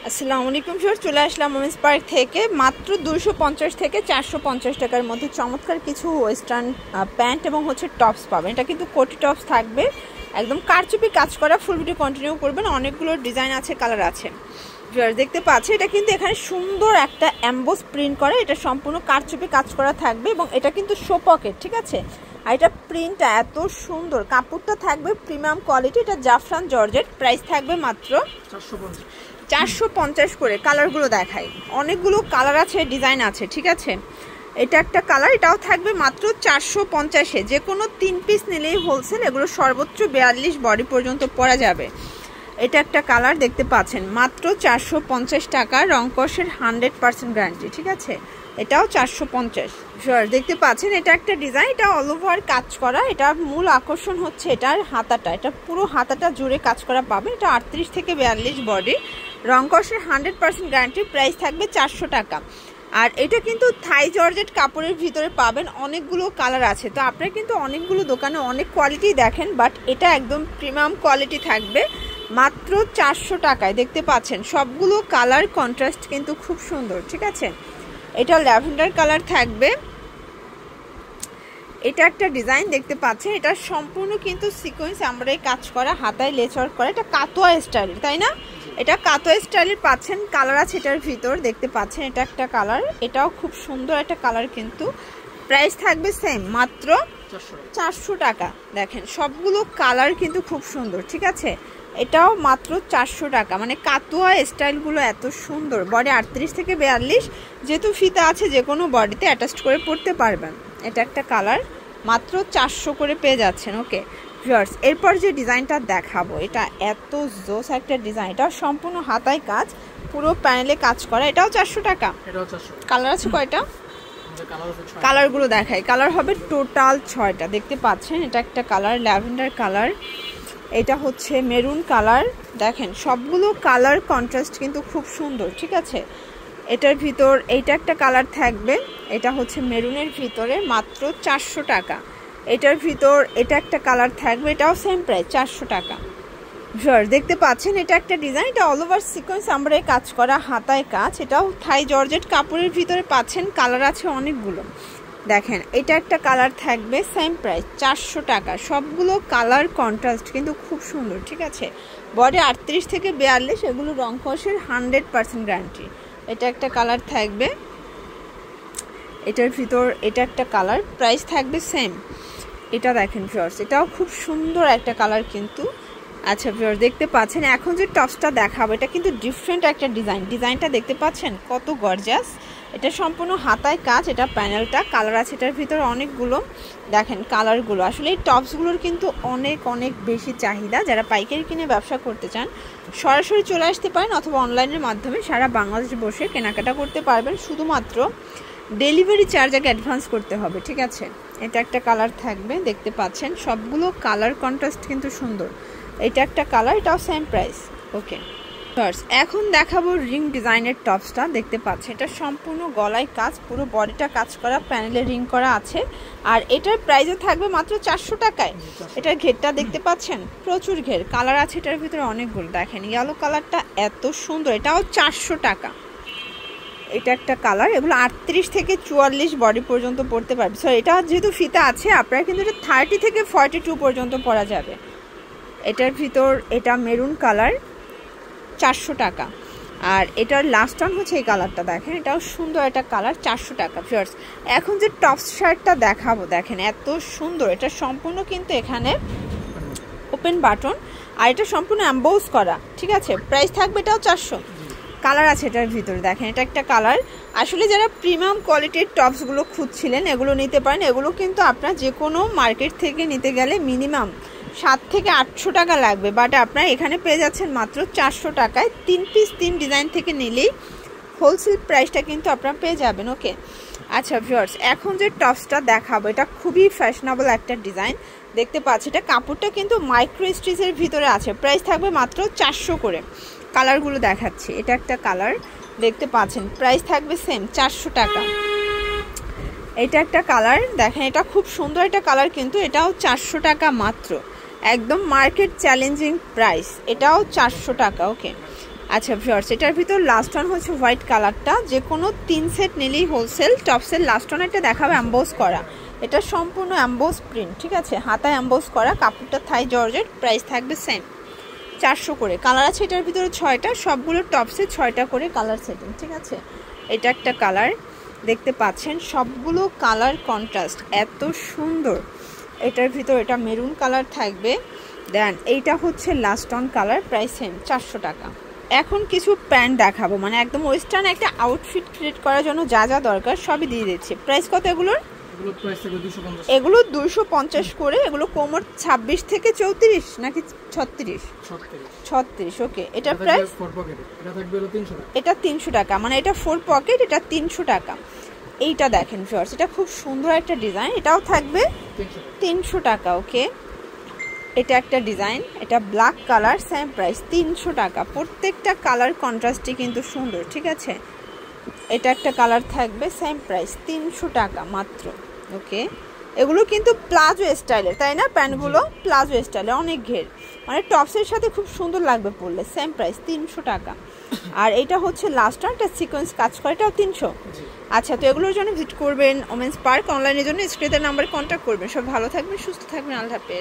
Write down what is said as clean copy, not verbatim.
আসসালামু আলাইকুম ভিউয়ার্স, চলে আসলাম ওমেন্স পার্ক থেকে। মাত্র 250 থেকে 450 টাকার মধ্যে চমৎকার কিছু ওয়েস্টার্ন প্যান্ট এবং টপস পাবেন। এটা কিন্তু কোটি টপস থাকবে, একদম কারচুপি কাজ করা। ফুল ভিডিও কন্টিনিউ করবেন, অনেকগুলো ডিজাইন আছে, কালার আছে। ভিউয়ার্স দেখতে পাচ্ছেন, এটা কিন্তু এখানে সুন্দর একটা এমবোস প্রিন্ট করা, এটা সম্পূর্ণ কারচুপি কাজ করা থাকবে এবং এটা কিন্তু শো পকেট, ঠিক আছে। আর এটা প্রিন্টটা এত সুন্দর, কাপড়টা থাকবে প্রিমিয়াম কোয়ালিটি। এটা জাফরান জর্জেট, প্রাইস থাকবে মাত্র 450 করে। কালারগুলো দেখাই, অনেকগুলো কালার আছে, ডিজাইন আছে, ঠিক আছে। এটা একটা কালার, এটাও থাকবে মাত্র 450-এ। যে কোনো 3 পিস নিলেই হোলসেল, এগুলো সর্বোচ্চ 42 বডি পর্যন্ত পরা যাবে। এটা একটা কালার দেখতে পাচ্ছেন, মাত্র 450 টাকা, রংকশের 100% গ্যারান্টি, ঠিক আছে। এটাও 450। দেখতে পাচ্ছেন, এটা একটা ডিজাইন, এটা অল ওভার কাজ করা। এটার মূল আকর্ষণ হচ্ছে এটার হাতাটা, এটা পুরো হাতাটা জুড়ে কাজ করা পাবেন। এটা 38 থেকে 42 বডি, রংকশের 100% গ্যারান্টি, প্রাইস থাকবে 400 টাকা। আর এটা কিন্তু থাই জর্জেট কাপড়ের ভিতরে পাবেন, অনেকগুলো কালার আছে। তো আপনারা কিন্তু অনেকগুলো দোকানে অনেক কোয়ালিটি দেখেন, বাট এটা একদম প্রিমিয়াম কোয়ালিটি থাকবে মাত্র 400 টাকায়। দেখতে পাচ্ছেন সবগুলো কালার কন্ট্রাস্ট কিন্তু খুব সুন্দর, ঠিক আছে। এটা ল্যাভেন্ডার কালার থাকবে। এটা একটা ডিজাইন দেখতে পাচ্ছেন, এটা সম্পূর্ণ কিন্তু সিকোয়েন্স আমরাই কাজ করা, হাতায় লেচওয়ার্ক করা। এটা কাতোয়া স্টাইলের, তাই না? এটা কাতোয়া স্টাইলের পাচ্ছেন, কালার আছে এটার ভিতর, দেখতে পাচ্ছেন। এটা একটা কালার, এটাও খুব সুন্দর একটা কালার কিন্তু। প্রাইস থাকবে সেম, মাত্র 400 টাকা। দেখেন সবগুলো কালার কিন্তু খুব সুন্দর, ঠিক আছে। এটাও মাত্র 400 টাকা। মানে কাতুয়া স্টাইলগুলো এত সুন্দর। বডি 38 থেকে 42, যেহেতু ফিতা আছে, যে কোনো বডিতে অ্যাটাচ করে পরতে পারবেন। এটা একটা কালার, মাত্র 400 করে পেয়ে যাচ্ছেন। ওকে ভিউয়ার্স, এরপর যে ডিজাইনটা দেখাবো, এটা এত জোস একটা ডিজাইন। এটা সম্পূর্ণ হাতায় কাজ, পুরো প্যানেলে কাজ করা। এটাও 400 টাকা। কালার আছে কয়টা? কালারগুলো দেখাই, কালার হবে টোটাল 6টা। দেখতে পাচ্ছেন, এটা একটা কালার ল্যাভেন্ডার কালার, এটা হচ্ছে মেরুন কালার। দেখেন সবগুলো কালার কন্ট্রাস্ট কিন্তু খুব সুন্দর, ঠিক আছে। এটার ভিতর এইটা একটা কালার থাকবে, এটা হচ্ছে মেরুনের ভিতরে, মাত্র 400 টাকা। এটার ভিতর এটা একটা কালার থাকবে, এটাও সেম প্রাইস, 400 টাকা। দেখতে পাচ্ছেন, এটা একটা ডিজাইন, এটা অল ওভার সিকোয়েন্স আমরাই কাজ করা, হাতায় কাজ। এটাও থাই জর্জেট কাপড়ের ভিতরে পাচ্ছেন, কালার আছে অনেকগুলো। দেখেন এটা একটা কালার থাকবে, সেম প্রাইস, 400 টাকা। সবগুলো কালার কন্ট্রাস্ট কিন্তু খুব সুন্দর, ঠিক আছে। বডি 38 থেকে 42, এগুলো রংকশের 100% গ্যারান্টি। এটা একটা কালার থাকবে, এটার ভিতর এটা একটা কালার, প্রাইস থাকবে সেম। এটা দেখেন ভিউয়ার্স, এটাও খুব সুন্দর একটা কালার কিন্তু। আচ্ছা ভিউয়ার্স দেখতে পাচ্ছেন, এখন যে টপসটা দেখাবো, এটা কিন্তু ডিফারেন্ট একটা ডিজাইন। ডিজাইনটা দেখতে পাচ্ছেন কত গর্জাস। এটা সম্পূর্ণ হাতায় কাজ, এটা প্যানেলটা, কালার আছে এটার ভিতরে অনেকগুলো। দেখেন কালারগুলো, আসলে এই টপসগুলোর কিন্তু অনেক অনেক বেশি চাহিদা। যারা পাইকারি কিনে ব্যবসা করতে চান, সরাসরি চলে আসতে পারেন, অথবা অনলাইনের মাধ্যমে সারা বাংলাদেশ বসে কেনাকাটা করতে পারবেন। শুধুমাত্র ডেলিভারি চার্জ আগে অ্যাডভান্স করতে হবে, ঠিক আছে। এটা একটা কালার থাকবে, দেখতে পাচ্ছেন সবগুলো কালার কন্ট্রাস্ট কিন্তু সুন্দর। এটা একটা কালার, এটাও সেম প্রাইস। ওকে এখন দেখাবো রিং ডিজাইনের টপসটা। দেখতে পাচ্ছেন, এটা সম্পূর্ণ গলায় কাজ, পুরো বডিটা কাজ করা, প্যানেলে রিং করা আছে। আর এটার প্রাইসও থাকবে মাত্র 400 টাকায়। এটার ঘেরটা দেখতে পাচ্ছেন, প্রচুর ঘের, কালার আছে এটার ভিতরে অনেকগুলো। দেখেন ইয়েলো কালারটা এত সুন্দর, এটাও 400 টাকা। এটা একটা কালার, এগুলো 38 থেকে 44 বডি পর্যন্ত পরতে পারবে। সো এটা যেহেতু ফিতা আছে, আপনারা কিন্তু এটা 30 থেকে 42 পর্যন্ত পরা যাবে। এটার ভিতর এটা মেরুন কালার, 400 টাকা। আর এটার লাস্ট অন হচ্ছে এই কালারটা, দেখেন এটাও সুন্দর একটা কালার, 400 টাকা। ভিউয়ার্স এখন যে টপস শার্টটা দেখাবো, দেখেন এত সুন্দর। এটা সম্পূর্ণ কিন্তু এখানে ওপেন বাটন, আর এটা সম্পূর্ণ এমবোস করা, ঠিক আছে। প্রাইস থাকবে এটাও 400। কালার আছে এটার ভিতরে, দেখেন এটা একটা কালার। আসলে যারা প্রিমিয়াম কোয়ালিটির টপসগুলো খুঁজছিলেন, এগুলো নিতে পারেন। এগুলো কিন্তু আপনার যে কোনো মার্কেট থেকে নিতে গেলে মিনিমাম 7 থেকে 800 টাকা লাগবে, বাট আপনারা এখানে পেয়ে যাচ্ছেন মাত্র 400 টাকায়। 3 পিস 3 ডিজাইন থেকে নিলেই হোলসেল প্রাইসটা কিন্তু আপনারা পেয়ে যাবেন। ওকে আচ্ছা ভিউয়ার্স, এখন যে টপসটা দেখাবো, এটা খুবই ফ্যাশনেবল একটা ডিজাইন। দেখতে পাচ্ছি, এটা কাপড়টা কিন্তু মাইক্রো স্টিচের ভিতরে আছে, প্রাইস থাকবে মাত্র 400 করে। কালারগুলো দেখাচ্ছি, এটা একটা কালার দেখতে পাচ্ছেন, প্রাইস থাকবে সেম, 400 টাকা। এটা একটা কালার, দেখেন এটা খুব সুন্দর একটা কালার কিন্তু, এটাও 400 টাকা মাত্র, একদম মার্কেট চ্যালেঞ্জিং প্রাইস। এটাও 400 টাকা। ওকে আচ্ছা ভিউয়ার্স, এটার ভিতর লাস্ট ওয়ান হচ্ছে হোয়াইট কালারটা, যে কোনো 3 সেট নিলেই হোলসেল। টপসের লাস্ট ওয়ান একটা দেখাবে অ্যাম্বোস করা, এটা সম্পূর্ণ অ্যাম্বোস প্রিন্ট, ঠিক আছে, হাতায় অ্যাম্বোস করা, কাপড়টা থাই জর্জেট, প্রাইস থাকবে সেম 400 করে। কালার আছে এটার ভিতরে 6টা, সবগুলো টপসে 6টা করে কালার সেটিং, ঠিক আছে। এটা একটা কালার দেখতে পাচ্ছেন, সবগুলো কালার কন্ট্রাস্ট এত সুন্দর। এটার ভিতর এটা মেরুন কালার থাকবে, দেন এইটা হচ্ছে last on colour, price same 400 টাকা। এখন কিছু প্যান্ট দেখাবো, মানে একদম ওয়েস্টার্ন একটা আউটফিট ক্রিয়েট করার জন্য যা যা দরকার সবই দিয়ে দিচ্ছি। প্রাইস কত এগুলোর? এগুলো 250 করে। এগুলো কোমর 26 থেকে 34 নাকি 36? ওকে। এটা প্রাইস এটা 300 টাকা, মানে এটা 4 পকেট, এটা 300 টাকা। এইটা দেখেন ভিউয়ার্স, এটা খুব সুন্দর একটা ডিজাইন, এটাও থাকবে 300 টাকা। ওকে, এটা একটা ডিজাইন, এটা ব্ল্যাক কালার, সেম প্রাইস 300 টাকা। প্রত্যেকটা কালার কন্ট্রাস্টই কিন্তু সুন্দর, ঠিক আছে। এটা একটা কালার থাকবে, সেম প্রাইস 300 টাকা মাত্র। ওকে, এগুলো কিন্তু প্লাজো স্টাইলের, তাই না? প্যান্টগুলো প্লাজো স্টাইলের, অনেক ঘের, মানে টপসের সাথে খুব সুন্দর লাগবে পরলে। সেম প্রাইস 300 টাকা। আর এটা হচ্ছে লাস্ট ওয়ান, এটা সিকোয়েন্স কাজ করে, এটাও 300। আচ্ছা, তো এগুলোর জন্য ভিজিট করবেন ওমেন্স পার্ক, অনলাইনের জন্য স্ক্রিনের নাম্বারে কন্ট্যাক্ট করবেন। সব ভালো থাকবেন, সুস্থ থাকবেন, আল্লাহ হাফেজ।